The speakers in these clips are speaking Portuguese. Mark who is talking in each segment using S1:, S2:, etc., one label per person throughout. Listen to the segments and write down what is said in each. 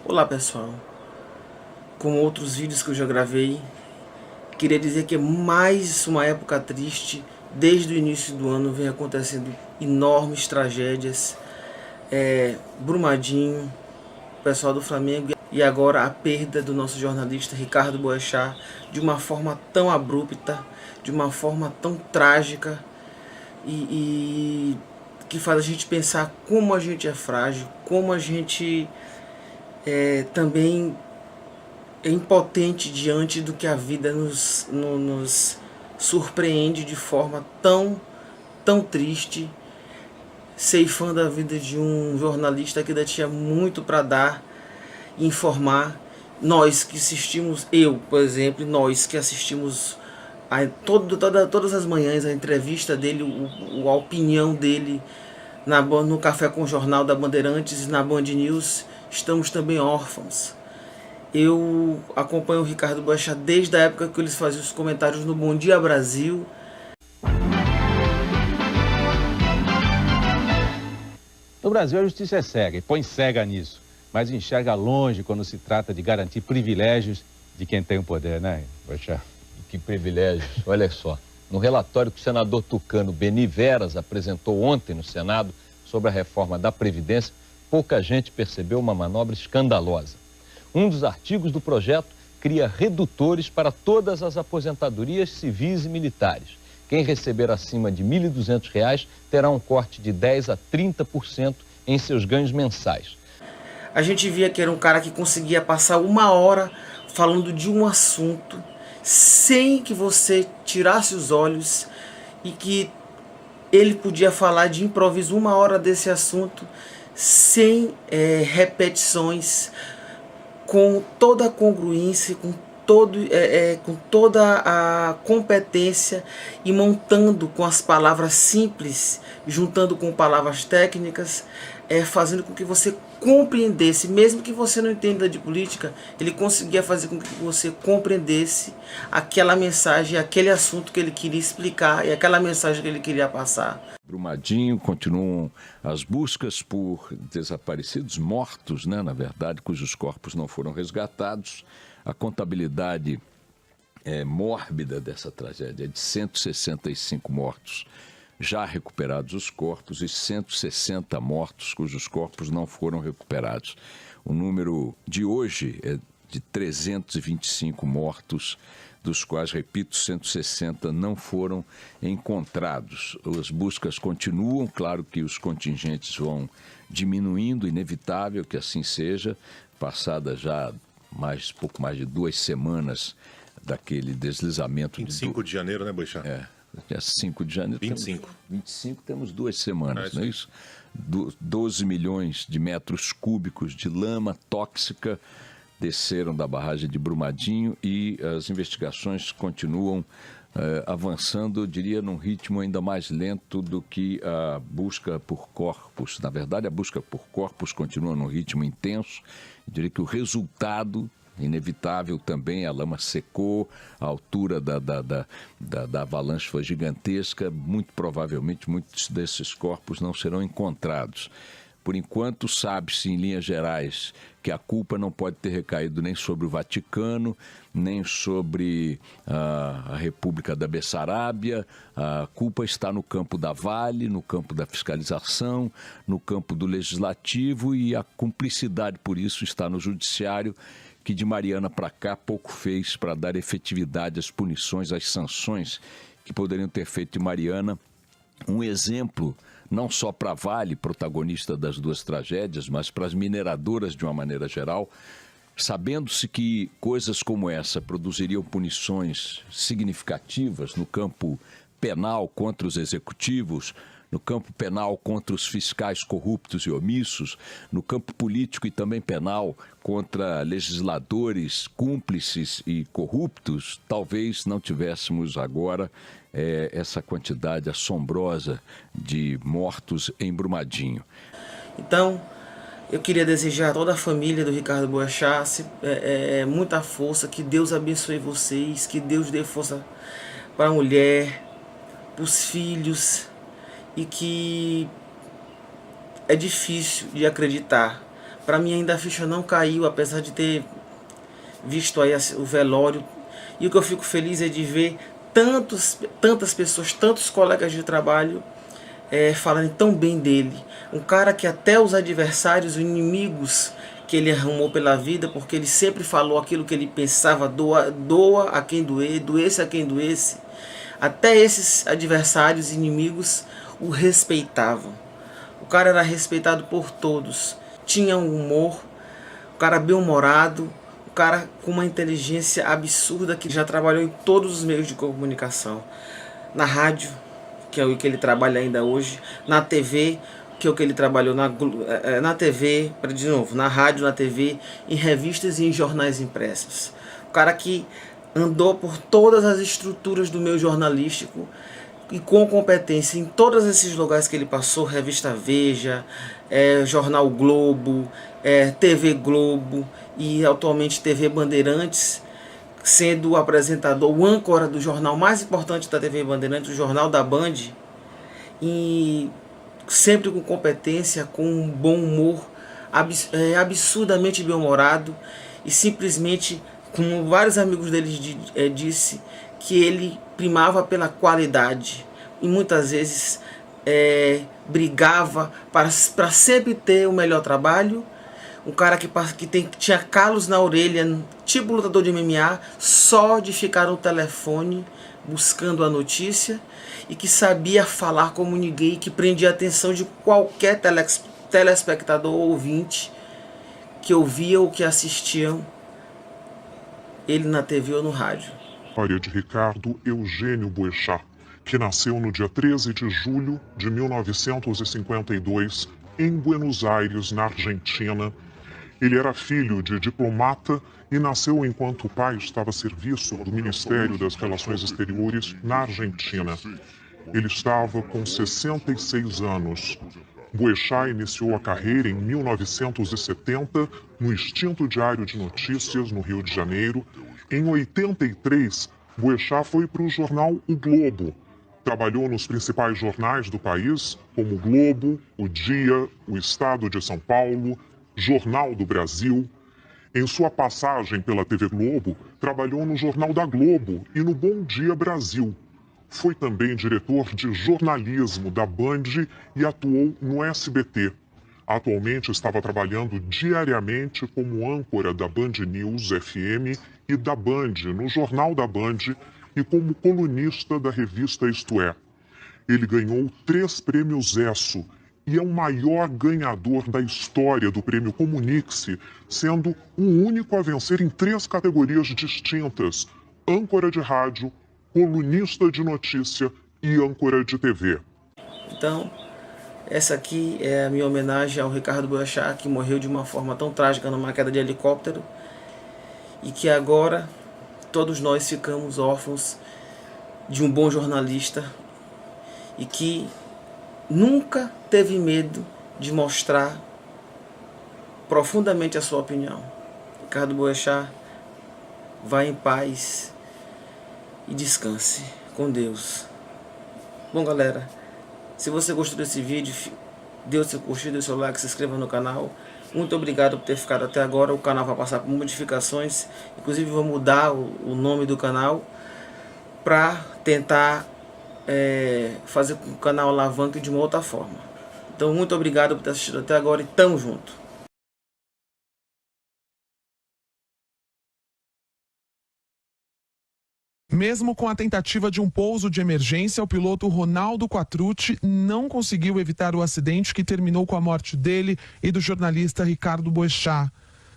S1: Olá pessoal, como outros vídeos que eu já gravei, queria dizer que é mais uma época triste. Desde o início do ano vem acontecendo enormes tragédias, Brumadinho, o pessoal do Flamengo e agora a perda do nosso jornalista Ricardo Boechat de uma forma tão abrupta, de uma forma tão trágica e que faz a gente pensar como a gente é frágil, como a gente também é impotente diante do que a vida nos surpreende de forma tão triste, ceifando a vida de um jornalista que ainda tinha muito para dar e informar. Nós que assistimos, eu, por exemplo, nós que assistimos todas as manhãs a entrevista dele, a opinião dele no Café com o Jornal da Bandeirantes e na Band News, estamos também órfãos. Eu acompanho o Ricardo Boechat desde a época que eles faziam os comentários no Bom Dia Brasil.
S2: No Brasil, a justiça é cega e põe cega nisso, mas enxerga longe quando se trata de garantir privilégios de quem tem o poder, né, Boechat?
S3: Que privilégios, olha só. No relatório que o senador tucano Beni Veras apresentou ontem no Senado sobre a reforma da Previdência, pouca gente percebeu uma manobra escandalosa. Um dos artigos do projeto cria redutores para todas as aposentadorias civis e militares. Quem receber acima de R$ 1.200 terá um corte de 10% a 30% em seus ganhos mensais.
S1: A gente via que era um cara que conseguia passar uma hora falando de um assunto sem que você tirasse os olhos e que ele podia falar de improviso uma hora desse assunto sem repetições, com toda a congruência, com toda a competência e montando com as palavras simples, juntando com palavras técnicas, fazendo com que você compreendesse, mesmo que você não entenda de política, ele conseguia fazer com que você compreendesse aquela mensagem, aquele assunto que ele queria explicar e aquela mensagem que ele queria passar.
S4: Brumadinho, continuam as buscas por desaparecidos, mortos, né, na verdade, cujos corpos não foram resgatados. A contabilidade mórbida dessa tragédia é de 165 mortos já recuperados os corpos e 160 mortos cujos corpos não foram recuperados. O número de hoje é de 325 mortos, dos quais, repito, 160 não foram encontrados. As buscas continuam, claro que os contingentes vão diminuindo, inevitável que assim seja, passada já pouco mais de 2 semanas daquele deslizamento.
S5: 25 de janeiro, né, Boechat?
S4: Dia 5 de janeiro.
S5: 25.
S4: 25 temos 2 semanas, não é isso? 12 milhões de metros cúbicos de lama tóxica desceram da barragem de Brumadinho e as investigações continuam avançando, eu diria, num ritmo ainda mais lento do que a busca por corpos. Na verdade, a busca por corpos continua num ritmo intenso. Eu diria que o resultado inevitável também, a lama secou, a altura da avalanche foi gigantesca, muito provavelmente muitos desses corpos não serão encontrados. Por enquanto, sabe-se, em linhas gerais, que a culpa não pode ter recaído nem sobre o Vaticano, nem sobre a República da Bessarábia. A culpa está no campo da Vale, no campo da fiscalização, no campo do legislativo, e a cumplicidade, por isso, está no judiciário, que de Mariana para cá pouco fez para dar efetividade às punições, às sanções que poderiam ter feito de Mariana um exemplo não só para a Vale, protagonista das 2 tragédias, mas para as mineradoras de uma maneira geral, sabendo-se que coisas como essa produziriam punições significativas no campo penal contra os executivos, no campo penal contra os fiscais corruptos e omissos, no campo político e também penal contra legisladores cúmplices e corruptos, talvez não tivéssemos agora essa quantidade assombrosa de mortos em Brumadinho.
S1: Então, eu queria desejar a toda a família do Ricardo Boechat muita força, que Deus abençoe vocês, que Deus dê força para a mulher, para os filhos, e que é difícil de acreditar, Para mim ainda a ficha não caiu, apesar de ter visto aí o velório. E o que eu fico feliz é de ver tantas pessoas, tantos colegas de trabalho falarem tão bem dele. Um cara que até os adversários, os inimigos que ele arrumou pela vida, porque ele sempre falou aquilo que ele pensava, doa a quem doer, doesse a quem doesse. Até esses adversários, inimigos, o respeitavam. O cara era respeitado por todos. Tinha um humor, um cara bem-humorado, um cara com uma inteligência absurda, que já trabalhou em todos os meios de comunicação. Na rádio, que é o que ele trabalha ainda hoje, na TV, que é o que ele trabalhou na TV, de novo, na rádio, na TV, em revistas e em jornais impressos. O cara que andou por todas as estruturas do meio jornalístico e com competência em todos esses lugares que ele passou, Revista Veja, Jornal Globo, TV Globo e atualmente TV Bandeirantes, sendo o apresentador, o âncora do jornal mais importante da TV Bandeirantes, o Jornal da Band, e sempre com competência, com um bom humor, absurdamente bem-humorado, e simplesmente, como vários amigos dele disse, que ele primava pela qualidade e muitas vezes brigava para sempre ter o melhor trabalho. Um cara que tinha calos na orelha, tipo lutador de MMA, só de ficar no telefone buscando a notícia, e que sabia falar como ninguém, que prendia a atenção de qualquer telespectador ou ouvinte que ouvia ou que assistiam ele na TV ou no rádio.
S5: História de Ricardo Eugênio Boechat, que nasceu no dia 13 de julho de 1952 em Buenos Aires, na Argentina. Ele era filho de diplomata e nasceu enquanto o pai estava a serviço do Ministério das Relações Exteriores na Argentina. Ele estava com 66 anos. Boechat iniciou a carreira em 1970 no extinto Diário de Notícias, no Rio de Janeiro. Em 83, Boechat foi para o jornal O Globo. Trabalhou nos principais jornais do país, como o Globo, O Dia, O Estado de São Paulo, Jornal do Brasil. Em sua passagem pela TV Globo, trabalhou no Jornal da Globo e no Bom Dia Brasil. Foi também diretor de jornalismo da Band e atuou no SBT. Atualmente estava trabalhando diariamente como âncora da Band News FM e da Band, no Jornal da Band, e como colunista da revista Isto É. Ele ganhou 3 prêmios ESSO e é o maior ganhador da história do Prêmio Comunique-se, sendo o único a vencer em 3 categorias distintas: âncora de rádio, colunista de notícia e âncora de TV.
S1: Então, essa aqui é a minha homenagem ao Ricardo Boechat, que morreu de uma forma tão trágica numa queda de helicóptero, e que agora todos nós ficamos órfãos de um bom jornalista e que nunca teve medo de mostrar profundamente a sua opinião. Ricardo Boechat, vá em paz e descanse com Deus. Bom, galera, se você gostou desse vídeo, dê o seu curtir, dê o seu like, se inscreva no canal. Muito obrigado por ter ficado até agora. O canal vai passar por modificações, inclusive vou mudar o nome do canal para tentar fazer com que o canal alavanque de uma outra forma. Então, muito obrigado por ter assistido até agora e tamo junto.
S6: Mesmo com a tentativa de um pouso de emergência, o piloto Ronaldo Quattrucci não conseguiu evitar o acidente que terminou com a morte dele e do jornalista Ricardo Boechat.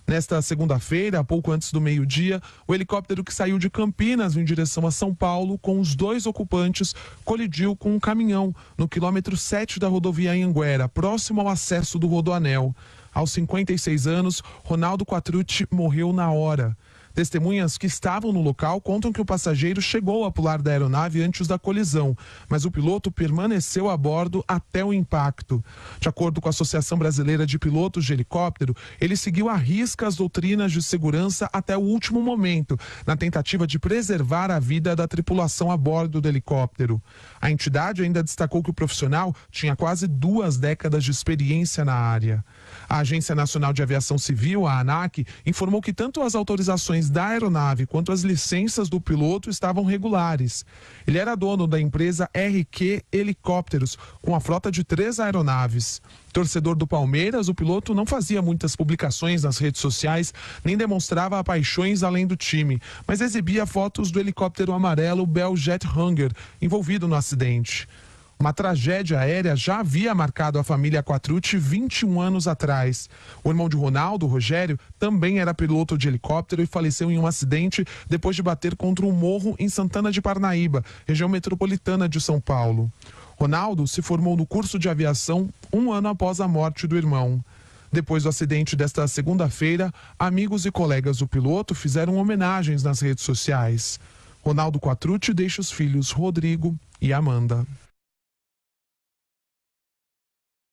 S6: Nesta segunda-feira, pouco antes do meio-dia, o helicóptero que saiu de Campinas em direção a São Paulo com os 2 ocupantes colidiu com um caminhão no quilômetro 7 da rodovia Anhanguera, próximo ao acesso do Rodoanel. Aos 56 anos, Ronaldo Quattrucci morreu na hora. Testemunhas que estavam no local contam que o passageiro chegou a pular da aeronave antes da colisão, mas o piloto permaneceu a bordo até o impacto. De acordo com a Associação Brasileira de Pilotos de Helicóptero, ele seguiu à risca as doutrinas de segurança até o último momento, na tentativa de preservar a vida da tripulação a bordo do helicóptero. A entidade ainda destacou que o profissional tinha quase 2 décadas de experiência na área. A Agência Nacional de Aviação Civil, a ANAC, informou que tanto as autorizações da aeronave quanto as licenças do piloto estavam regulares. Ele era dono da empresa RQ Helicópteros, com a frota de 3 aeronaves. Torcedor do Palmeiras, o piloto não fazia muitas publicações nas redes sociais, nem demonstrava paixões além do time, mas exibia fotos do helicóptero amarelo Bell Jet Hunger, envolvido no acidente. Uma tragédia aérea já havia marcado a família Quattrucci 21 anos atrás. O irmão de Ronaldo, Rogério, também era piloto de helicóptero e faleceu em um acidente depois de bater contra um morro em Santana de Parnaíba, região metropolitana de São Paulo. Ronaldo se formou no curso de aviação 1 ano após a morte do irmão. Depois do acidente desta segunda-feira, amigos e colegas do piloto fizeram homenagens nas redes sociais. Ronaldo Quattrucci deixa os filhos Rodrigo e Amanda.